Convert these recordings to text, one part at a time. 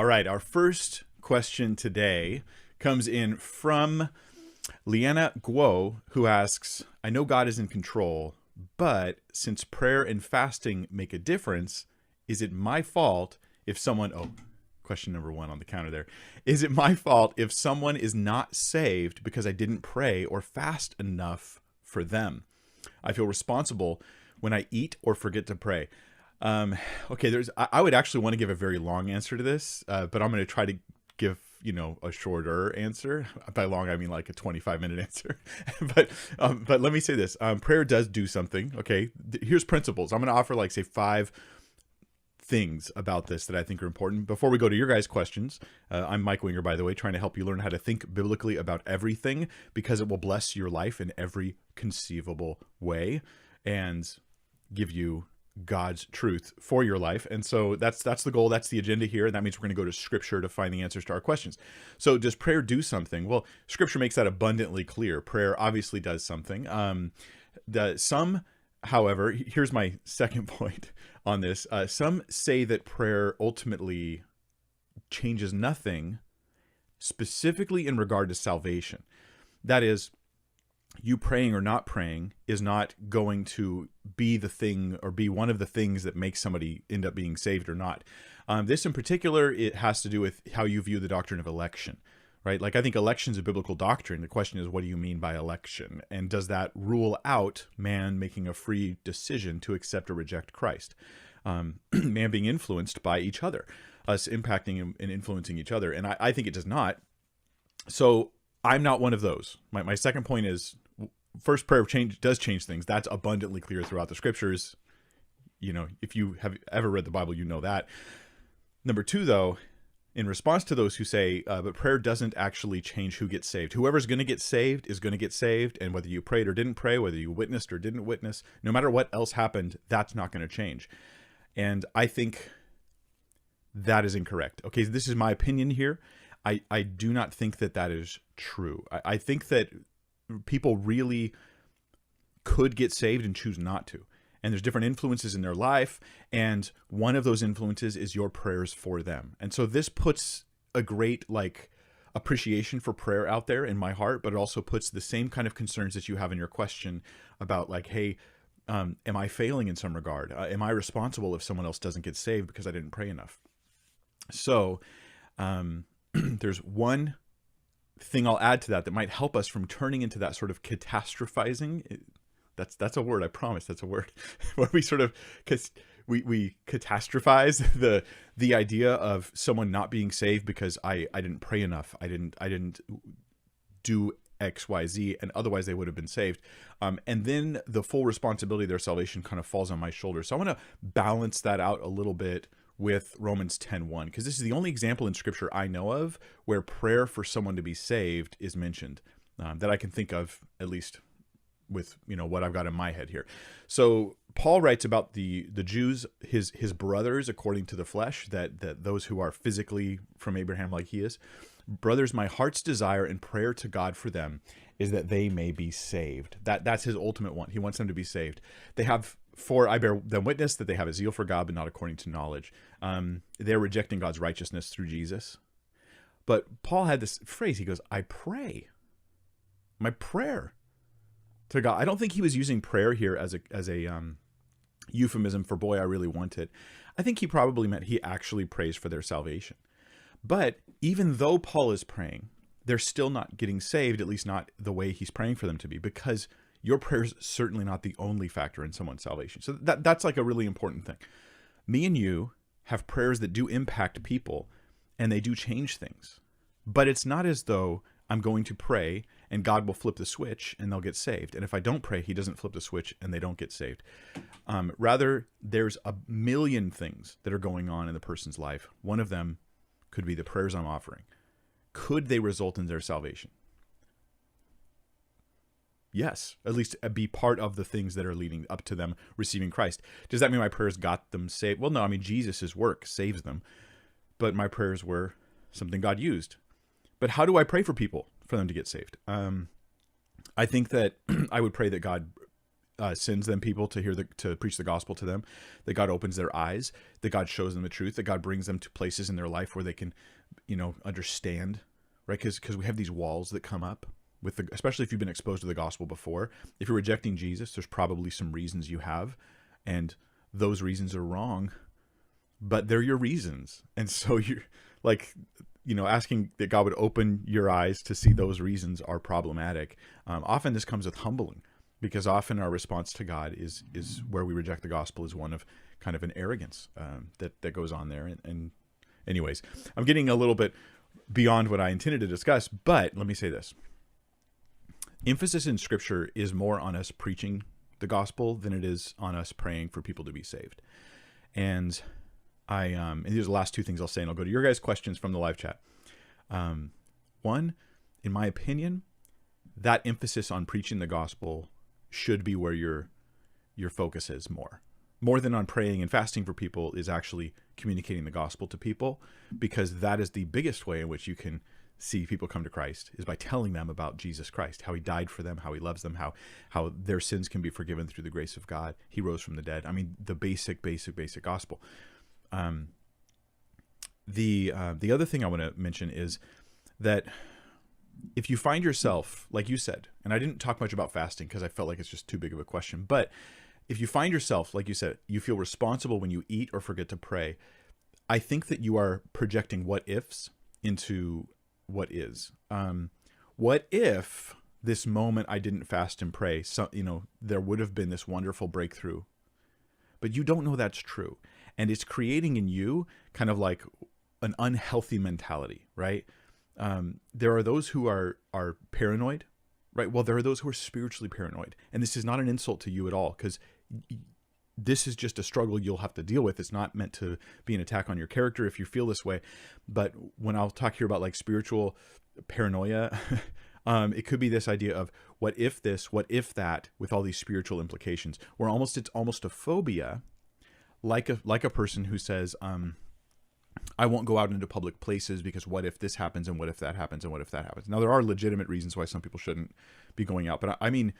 All right, our first question today comes in from Liana Guo, who asks, I know God is in control, but since prayer and fasting make a difference, is it my fault if someone, question number one on the counter there. Is it my fault if someone is not saved because I didn't pray or fast enough for them? I feel responsible when I eat or forget to pray. Okay, I would actually want to give a very long answer to this, but I'm going to try to give, a shorter answer. By long, I mean like a 25-minute answer. but let me say this. Prayer does do something. Okay, here's principles. I'm going to offer like, say, 5 things about this that I think are important. Before we go to your guys' questions, I'm Mike Winger, by the way, trying to help you learn how to think biblically about everything because it will bless your life in every conceivable way and give you God's truth for your life. And so that's the goal. That's the agenda here. And that means we're going to go to scripture to find the answers to our questions. So does prayer do something? Well, scripture makes that abundantly clear. Prayer obviously does something. However, here's my second point on this. Some say that prayer ultimately changes nothing, specifically in regard to salvation. That is, you praying or not praying is not going to be the thing or be one of the things that makes somebody end up being saved or not. This in particular, it has to do with how you view the doctrine of election, right? Like, I think election is a biblical doctrine. The question is, what do you mean by election? And does that rule out man making a free decision to accept or reject Christ? Man being influenced by each other, us impacting and influencing each other. And I think it does not. So I'm not one of those. My second point is, first, prayer does change things. That's abundantly clear throughout the scriptures. If you have ever read the Bible, you know that. Number 2, though, in response to those who say, but prayer doesn't actually change who gets saved. Whoever's going to get saved is going to get saved. And whether you prayed or didn't pray, whether you witnessed or didn't witness, no matter what else happened, that's not going to change. And I think that is incorrect. Okay, this is my opinion here. I do not think that is true. I think that people really could get saved and choose not to. And there's different influences in their life. And one of those influences is your prayers for them. And so this puts a great appreciation for prayer out there in my heart, but it also puts the same kind of concerns that you have in your question about hey, am I failing in some regard? Am I responsible if someone else doesn't get saved because I didn't pray enough? So there's one thing I'll add to that might help us from turning into that sort of catastrophizing. That's a word. I promise that's a word. Where we sort of we catastrophize the idea of someone not being saved because I didn't pray enough. I didn't do X, Y, Z, and otherwise they would have been saved. And then the full responsibility of their salvation kind of falls on my shoulders. So I want to balance that out a little bit with Romans 10:1, because this is the only example in scripture I know of where prayer for someone to be saved is mentioned, that I can think of, at least with what I've got in my head here. So Paul writes about the Jews, his brothers according to the flesh, that those who are physically from Abraham like he is. Brothers, my heart's desire and prayer to God for them is that they may be saved. That's his ultimate one. He wants them to be saved. I bear them witness that they have a zeal for God, but not according to knowledge. They're rejecting God's righteousness through Jesus. But Paul had this phrase. He goes, I pray. My prayer to God. I don't think he was using prayer here as a euphemism for, boy, I really want it. I think he probably meant he actually prays for their salvation. But even though Paul is praying, they're still not getting saved, at least not the way he's praying for them to be, because your prayer is certainly not the only factor in someone's salvation. So that's like a really important thing. Me and you have prayers that do impact people, and they do change things. But it's not as though I'm going to pray and God will flip the switch and they'll get saved. And if I don't pray, he doesn't flip the switch and they don't get saved. Rather, there's a million things that are going on in the person's life. One of them could be the prayers I'm offering. Could they result in their salvation? Yes, at least be part of the things that are leading up to them receiving Christ. Does that mean my prayers got them saved? Well, no, I mean, Jesus' work saves them. But my prayers were something God used. But how do I pray for people for them to get saved? I think that I would pray that God sends them people to preach the gospel to them, that God opens their eyes, that God shows them the truth, that God brings them to places in their life where they can, understand, right? Because we have these walls that come up especially if you've been exposed to the gospel before. If you're rejecting Jesus, there's probably some reasons you have, and those reasons are wrong, but they're your reasons. And so you're like, asking that God would open your eyes to see those reasons are problematic. Often this comes with humbling, because often our response to God is where we reject the gospel is one of kind of an arrogance that goes on there. And anyways, I'm getting a little bit beyond what I intended to discuss, but let me say this. Emphasis in Scripture is more on us preaching the gospel than it is on us praying for people to be saved. And and these are the last two things I'll say, and I'll go to your guys' questions from the live chat. One, in my opinion, that emphasis on preaching the gospel should be where your focus is more than on praying and fasting for people, is actually communicating the gospel to people, because that is the biggest way in which you can see people come to Christ, is by telling them about Jesus Christ, how he died for them, how he loves them, how their sins can be forgiven through the grace of God. He rose from the dead. I mean, the basic gospel. The other thing I want to mention is that if you find yourself, like you said, and I didn't talk much about fasting because I felt like it's just too big of a question, but if you find yourself, like you said, you feel responsible when you eat or forget to pray, I think that you are projecting what ifs into what is. What if this moment I didn't fast and pray, so, there would have been this wonderful breakthrough, but you don't know that's true. And it's creating in you kind of like an unhealthy mentality, right? There are those who are paranoid, right? Well, there are those who are spiritually paranoid. And this is not an insult to you at all, because this is just a struggle you'll have to deal with. It's not meant to be an attack on your character if you feel this way. But when I'll talk here about like spiritual paranoia, it could be this idea of what if this, what if that, with all these spiritual implications, where it's almost a phobia, like a person who says, I won't go out into public places because what if this happens, and what if that happens, and what if that happens. Now, there are legitimate reasons why some people shouldn't be going out, but I mean,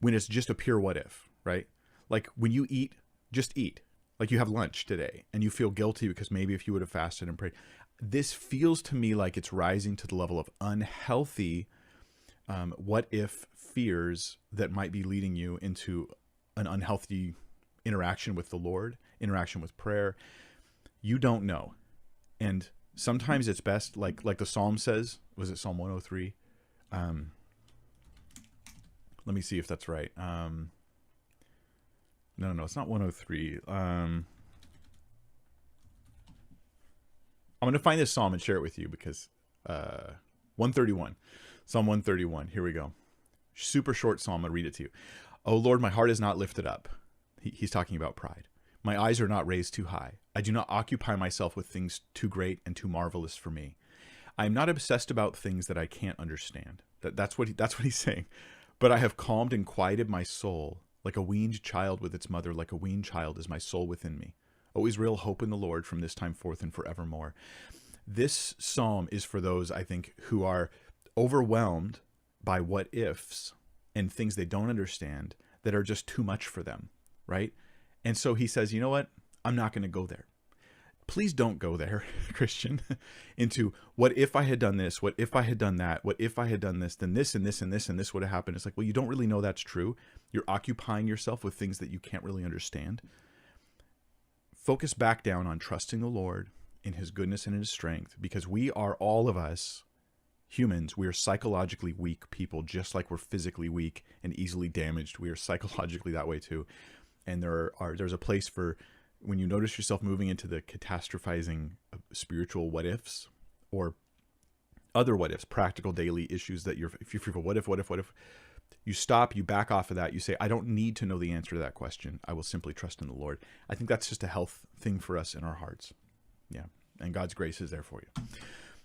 when it's just a pure what if, right? Like when you eat, just eat. Like you have lunch today and you feel guilty because maybe if you would have fasted and prayed. This feels to me like it's rising to the level of unhealthy what if fears that might be leading you into an unhealthy interaction with the Lord, interaction with prayer. You don't know. And sometimes it's best, like the Psalm says, was it Psalm 103? Let me see if that's right. No, it's not 103. I'm going to find this Psalm and share it with you because 131. Psalm 131. Here we go. Super short Psalm. I'll read it to you. Oh Lord, my heart is not lifted up. He's talking about pride. My eyes are not raised too high. I do not occupy myself with things too great and too marvelous for me. I am not obsessed about things that I can't understand. That's what he's saying. But I have calmed and quieted my soul like a weaned child with its mother. Like a weaned child is my soul within me. O Israel, hope in the Lord from this time forth and forevermore. This psalm is for those, I think, who are overwhelmed by what ifs and things they don't understand that are just too much for them, right? And so he says, you know what? I'm not going to go there. Please don't go there, Christian, into what if I had done this? What if I had done that? What if I had done this? Then this and this and this and this would have happened. It's like, well, you don't really know that's true. You're occupying yourself with things that you can't really understand. Focus back down on trusting the Lord in his goodness and in his strength, because we are, all of us humans, we are psychologically weak people, just like we're physically weak and easily damaged. We are psychologically that way too. And there's a place for when you notice yourself moving into the catastrophizing of spiritual what ifs or other what ifs, practical daily issues that if you feel what if, you stop, you back off of that. You say, I don't need to know the answer to that question. I will simply trust in the Lord. I think that's just a health thing for us in our hearts. Yeah. And God's grace is there for you.